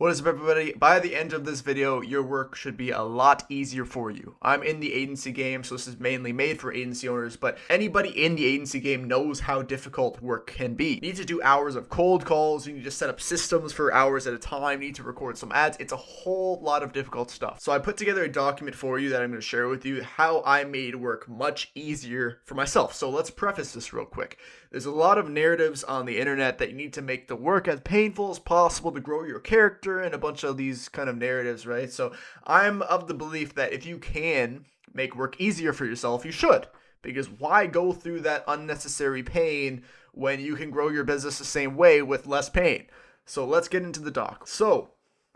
What is up, everybody? By the end of this video, your work should be a lot easier for you. I'm in the agency game, so this is mainly made for agency owners, but anybody in the agency game knows how difficult work can be. You need to do hours of cold calls, you need to set up systems for hours at a time, you need to record some ads. It's a whole lot of difficult stuff. So I put together a document for you that I'm going to share with you how I made work much easier for myself. So let's preface this real quick. There's a lot of narratives on the internet that you need to make the work as painful as possible to grow your character and a bunch of these kind of narratives, right? So I'm of the belief that if you can make work easier for yourself, you should. Because why go through that unnecessary pain when you can grow your business the same way with less pain? So let's get into the doc. So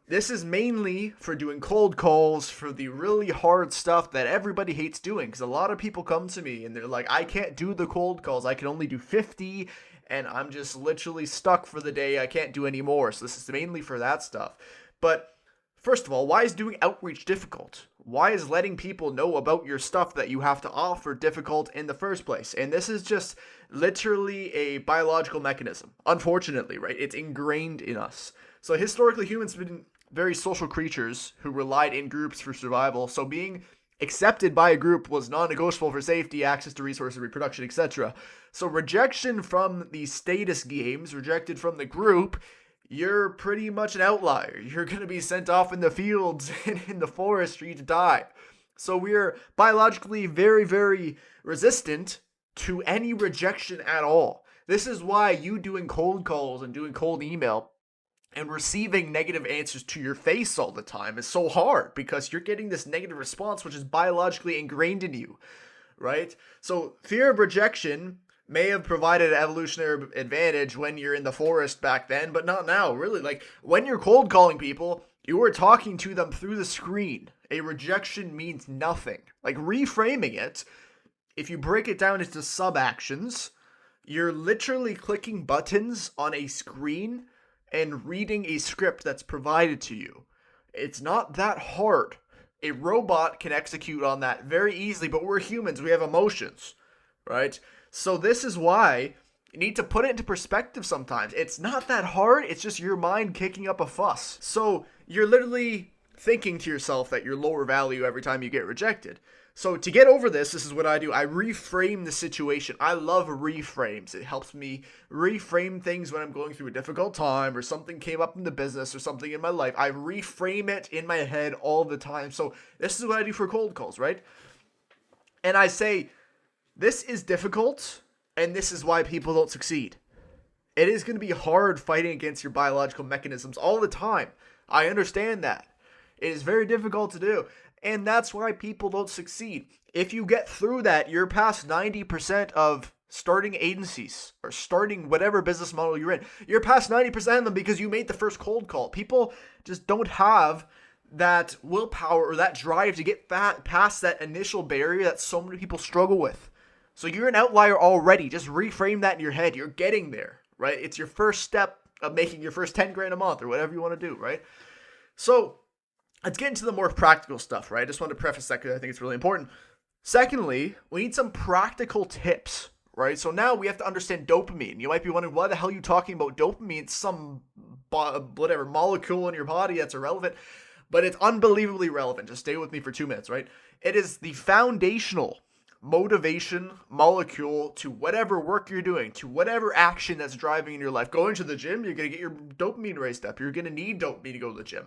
this is mainly for doing cold calls, for the really hard stuff that everybody hates doing. Because a lot of people come to me and they're like, I can't do the cold calls. I can only do 50 and I'm just literally stuck for the day. I can't do any more. So this is mainly for that stuff. But first of all, why is doing outreach difficult? Why is letting people know about your stuff that you have to offer difficult in the first place? And this is just literally a biological mechanism. Unfortunately, right? It's ingrained in us. So historically, humans have been very social creatures who relied in groups for survival. So being accepted by a group was non-negotiable for safety, access to resources, reproduction, etc. So rejection from the status games, rejected from the group, you're pretty much an outlier. You're going to be sent off in the fields and in the forest for you to die. So we're biologically very, very resistant to any rejection at all. This is why you doing cold calls and doing cold email and receiving negative answers to your face all the time is so hard, because you're getting this negative response which is biologically ingrained in you, right? So fear of rejection may have provided an evolutionary advantage when you're in the forest back then, but not now, really. Like, when you're cold calling people, you are talking to them through the screen. A rejection means nothing. Like, reframing it, if you break it down into sub-actions, you're literally clicking buttons on a screen and reading a script that's provided to you. It's not that hard. A robot can execute on that very easily, but we're humans. We have emotions, right? So this is why you need to put it into perspective sometimes. It's not that hard. It's just your mind kicking up a fuss. So you're literally thinking to yourself that you're lower value every time you get rejected. So to get over this, this is what I do. I reframe the situation. I love reframes. It helps me reframe things when I'm going through a difficult time or something came up in the business or something in my life. I reframe it in my head all the time. So this is what I do for cold calls, right? And I say, this is difficult, and this is why people don't succeed. It is going to be hard fighting against your biological mechanisms all the time. I understand that. It is very difficult to do. And that's why people don't succeed. If you get through that, you're past 90% of starting agencies or starting whatever business model you're in. You're past 90% of them because you made the first cold call. People just don't have that willpower or that drive to get past that initial barrier that so many people struggle with. So you're an outlier already. Just reframe that in your head. You're getting there, right? It's your first step of making your first 10 grand a month or whatever you want to do, right? So let's get into the more practical stuff, right? I just want to preface that because I think it's really important. Secondly, we need some practical tips, right? So now we have to understand dopamine. You might be wondering, why the hell are you talking about dopamine? It's some whatever molecule in your body that's irrelevant, but it's unbelievably relevant. Just stay with me for 2 minutes, right? It is the foundational motivation molecule to whatever work you're doing, to whatever action that's driving in your life. Going to the gym, you're going to get your dopamine raised up. You're going to need dopamine to go to the gym.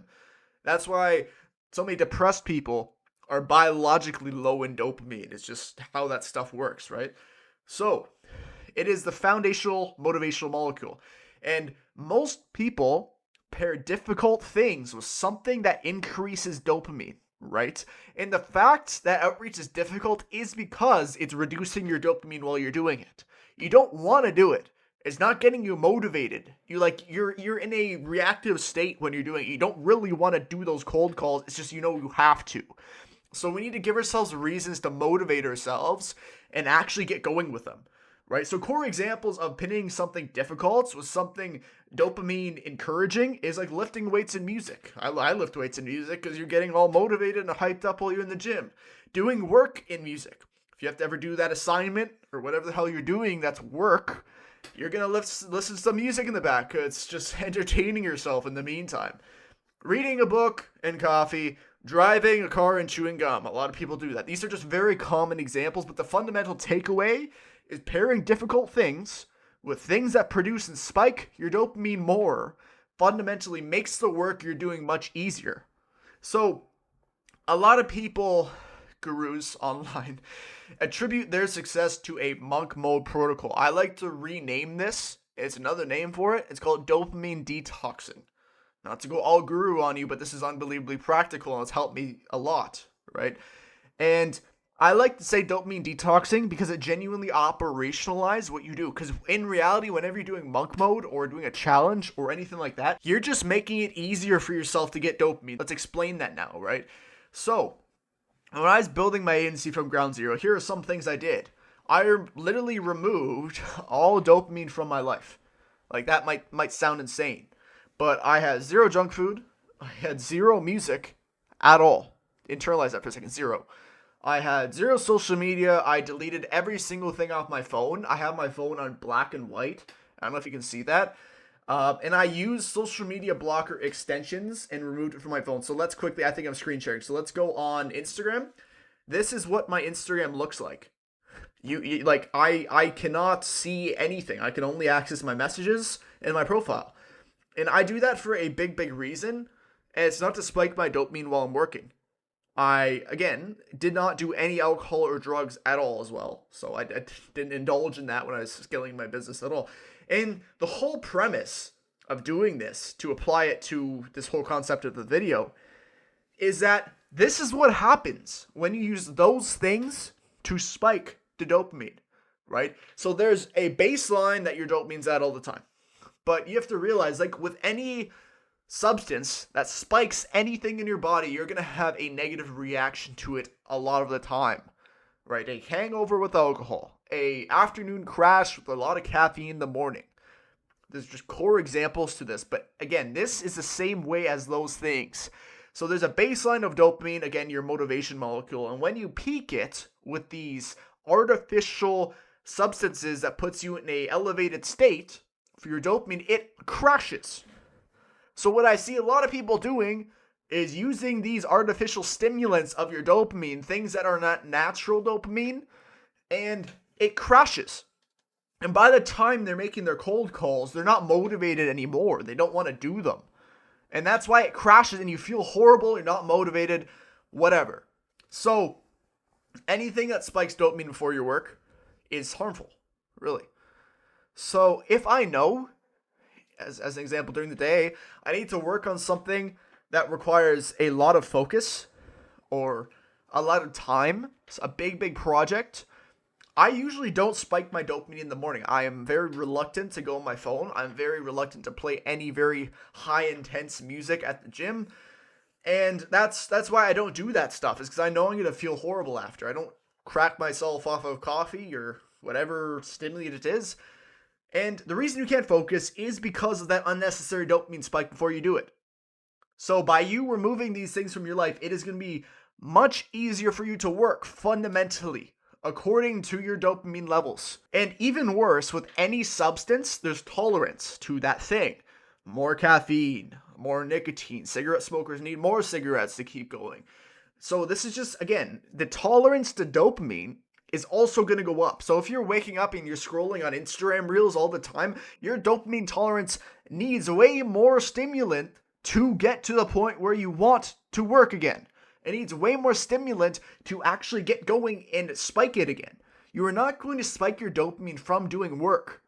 That's why so many depressed people are biologically low in dopamine. It's just how that stuff works, right? So it is the foundational motivational molecule. And most people pair difficult things with something that increases dopamine, right? And the fact that outreach is difficult is because it's reducing your dopamine while you're doing it. You don't want to do it. It's not getting you motivated. You're in a reactive state when you're doing it. You don't really want to do those cold calls. It's just, you have to. So we need to give ourselves reasons to motivate ourselves and actually get going with them, right? So core examples of pinning something difficult with something dopamine encouraging is like lifting weights in music. I lift weights in music because you're getting all motivated and hyped up while you're in the gym. Doing work in music. If you have to ever do that assignment or whatever the hell you're doing that's work, you're going to listen to some music in the back. It's just entertaining yourself in the meantime. Reading a book and coffee, driving a car and chewing gum. A lot of people do that. These are just very common examples, but the fundamental takeaway is pairing difficult things with things that produce and spike your dopamine more fundamentally makes the work you're doing much easier. So, a lot of people, gurus online, attribute their success to a monk mode protocol. I like to rename this. It's another name for it. It's called dopamine detoxing. Not to go all guru on you, but this is unbelievably practical and it's helped me a lot, right? And I like to say dopamine detoxing because it genuinely operationalizes what you do. Because in reality, whenever you're doing monk mode or doing a challenge or anything like that, you're just making it easier for yourself to get dopamine. Let's explain that now, right? So, when I was building my agency from ground zero, here are some things I did. I literally removed all dopamine from my life. Like, that might sound insane. But I had zero junk food. I had zero music at all. Internalize that for a second. Zero. I had zero social media. I deleted every single thing off my phone. I have my phone on black and white. I don't know if you can see that. And I used social media blocker extensions and removed it from my phone. So let's quickly, I think I'm screen sharing. So let's go on Instagram. This is what my Instagram looks like. You like, I cannot see anything. I can only access my messages and my profile. And I do that for a big reason. And it's not to spike my dopamine while I'm working. I, again, did not do any alcohol or drugs at all as well. So I didn't indulge in that when I was scaling my business at all. And the whole premise of doing this, to apply it to this whole concept of the video, is that this is what happens when you use those things to spike the dopamine, right? So there's a baseline that your dopamine's at all the time. But you have to realize, like with any substance that spikes anything in your body, you're going to have a negative reaction to it a lot of the time, right? A hangover with alcohol, a afternoon crash with a lot of caffeine in the morning. There's just core examples to this. But again, this is the same way as those things. So there's a baseline of dopamine, again, your motivation molecule. And when you peak it with these artificial substances that puts you in a elevated state for your dopamine, it crashes. So what I see a lot of people doing is using these artificial stimulants of your dopamine, things that are not natural dopamine, and it crashes. And by the time they're making their cold calls, they're not motivated anymore. They don't want to do them. And that's why it crashes and you feel horrible, you're not motivated, whatever. So anything that spikes dopamine before your work is harmful, really. So if I know, as an example, during the day, I need to work on something that requires a lot of focus or a lot of time, it's a big project, I usually don't spike my dopamine in the morning. I am very reluctant to go on my phone. I'm very reluctant to play any very high intense music at the gym. And that's why I don't do that stuff, is because I know I'm going to feel horrible after. I don't crack myself off of coffee or whatever stimulant it is. And the reason you can't focus is because of that unnecessary dopamine spike before you do it. So by you removing these things from your life, it is going to be much easier for you to work fundamentally according to your dopamine levels. And even worse, with any substance, there's tolerance to that thing. More caffeine, more nicotine. Cigarette smokers need more cigarettes to keep going. So this is just, again, the tolerance to dopamine is also going to go up. So if you're waking up and you're scrolling on Instagram Reels all the time, your dopamine tolerance needs way more stimulant to get to the point where you want to work again. It needs way more stimulant to actually get going and spike it again. You are not going to spike your dopamine from doing work.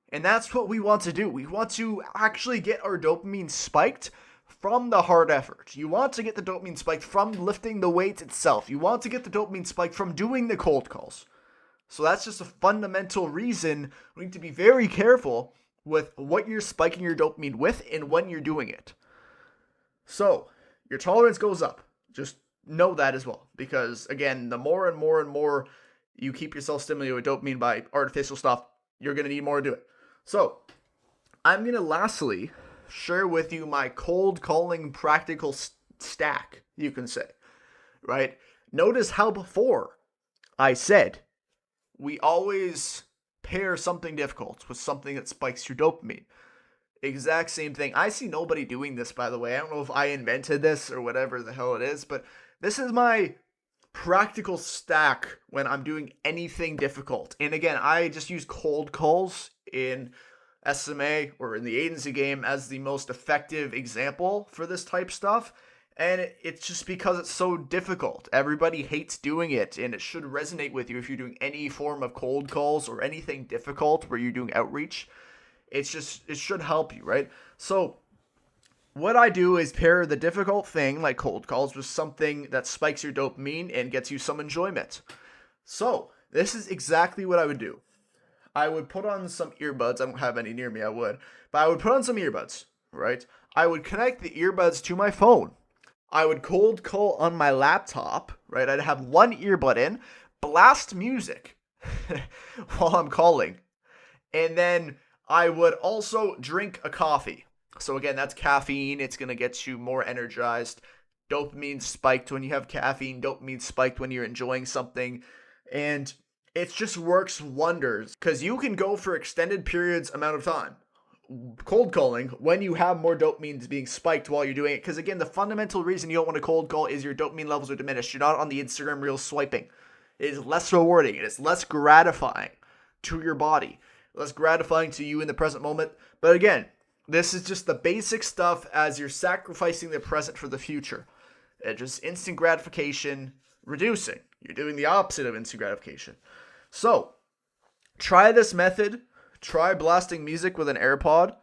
And that's what we want to do. We want to actually get our dopamine spiked from the hard effort. You want to get the dopamine spiked from lifting the weights itself. You want to get the dopamine spiked from doing the cold calls. So that's just a fundamental reason we need to be very careful with what you're spiking your dopamine with and when you're doing it. So your tolerance goes up. Just know that as well. Because again, the more and more you keep yourself stimulated with dopamine by artificial stuff, you're going to need more to do it. So I'm going to lastly share with you my cold calling practical stack, you can say, right? Notice how before I said we always pair something difficult with something that spikes your dopamine. exact same thing. I see nobody doing this, by the way. I don't know if I invented this or whatever the hell it is, but this is my practical stack when I'm doing anything difficult. And again, I just use cold calls in SMA or in the agency game as the most effective example for this type stuff. And it's just because it's so difficult. Everybody hates doing it, and it should resonate with you if you're doing any form of cold calls or anything difficult where you're doing outreach. It should help you, right? So what I do is pair the difficult thing, like cold calls, with something that spikes your dopamine and gets you some enjoyment. So this is exactly what I would do. I would put on some earbuds. I don't have any near me, I would. But I would put on some earbuds, right? I would connect the earbuds to my phone. I would cold call on my laptop, right? I'd have one earbud in, blast music while I'm calling. And then I would also drink a coffee. So again, that's caffeine. It's going to get you more energized. Dopamine spiked when you have caffeine. Dopamine spiked when you're enjoying something. And it just works wonders because you can go for extended periods amount of time cold calling when you have more dopamine being spiked while you're doing it. Because again, the fundamental reason you don't want to cold call is your dopamine levels are diminished. You're not on the Instagram reel swiping. It is less rewarding. It is less gratifying to your body, less gratifying to you in the present moment. But again, this is just the basic stuff as you're sacrificing the present for the future. It's just instant gratification reducing. You're doing the opposite of instant gratification. So try this method. Try blasting music with an AirPod.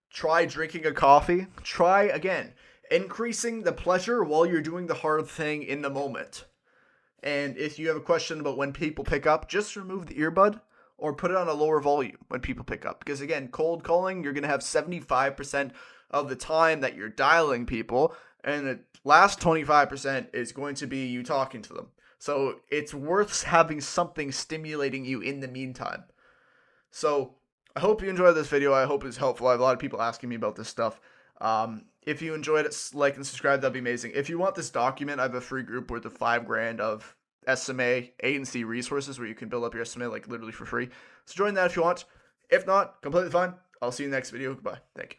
Try drinking a coffee. Try, again, increasing the pleasure while you're doing the hard thing in the moment. And if you have a question about when people pick up, just remove the earbud or put it on a lower volume when people pick up. Because again, cold calling, you're going to have 75% of the time that you're dialing people, and the last 25% is going to be you talking to them. So it's worth having something stimulating you in the meantime. So I hope you enjoyed this video. I hope it's helpful. I have a lot of people asking me about this stuff. If you enjoyed it, like and subscribe. That'd be amazing. If you want this document, I have a free group worth of $5,000 of SMA agency resources where you can build up your SMA like literally for free. So join that if you want. If not, completely fine. I'll see you in the next video. Goodbye. Thank you.